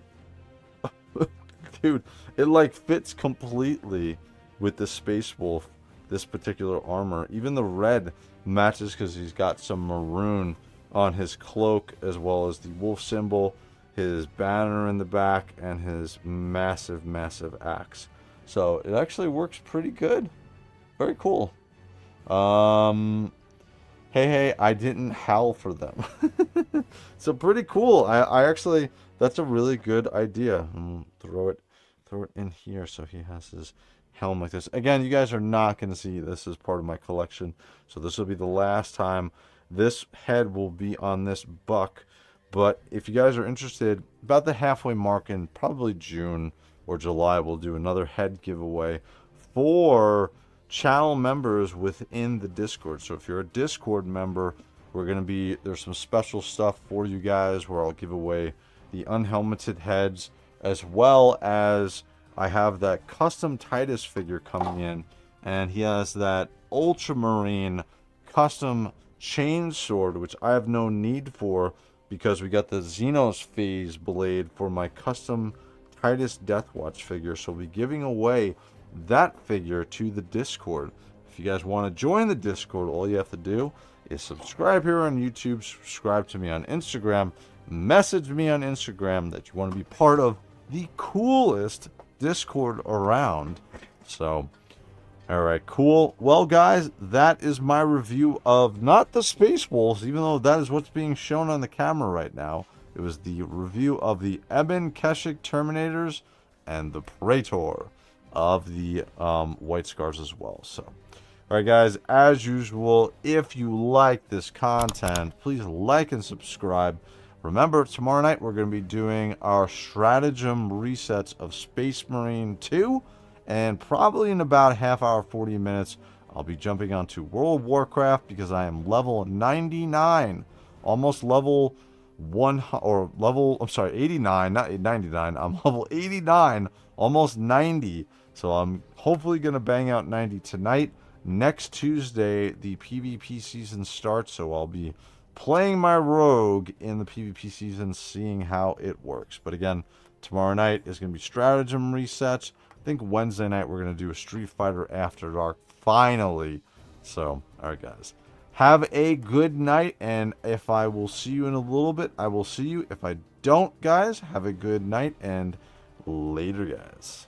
dude, it like fits completely with the Space Wolf, this particular armor. Even the red matches because he's got some maroon on his cloak, as well as the wolf symbol, his banner in the back, and his massive axe. So it actually works pretty good. Very cool. Hey, I didn't howl for them. So pretty cool. I actually, that's a really good idea. Throw it in here so he has his helm like this. Again, you guys are not going to see this as part of my collection. So this will be the last time this head will be on this buck. But if you guys are interested, about the halfway mark in probably June or July, we'll do another head giveaway for channel members within the Discord. So if you're a Discord member, there's some special stuff for you guys where I'll give away the unhelmeted heads, as well as I have that custom Titus figure coming in, and he has that ultramarine custom chain sword, which I have no need for because we got the Xenos phase blade for my custom Titus Deathwatch figure. So we'll be giving away that figure to the Discord. If you guys want to join the Discord, all you have to do is subscribe here on YouTube, subscribe to me on Instagram, message me on Instagram that you want to be part of the coolest Discord around. So, alright, cool. Well, guys, that is my review of not the Space Wolves, even though that is what's being shown on the camera right now. It was the review of the Ebon Keshig Terminators and the Praetor of the White Scars as well. So, alright guys, as usual, if you like this content, please like and subscribe. Remember, tomorrow night we're going to be doing our stratagem resets of Space Marine 2, and probably in about a half hour, 40 minutes, I'll be jumping onto World of Warcraft because I am level 99, almost level 89, not 99. I'm level 89, almost 90. So I'm hopefully going to bang out 90 tonight. Next Tuesday, the PvP season starts, so I'll be playing my rogue in the PvP season, seeing how it works. But again, tomorrow night is going to be stratagem resets. I think Wednesday night we're going to do a Street Fighter After Dark, finally. So, alright guys. Have a good night, and if I will see you in a little bit, I will see you. If I don't, guys, have a good night, and later, guys.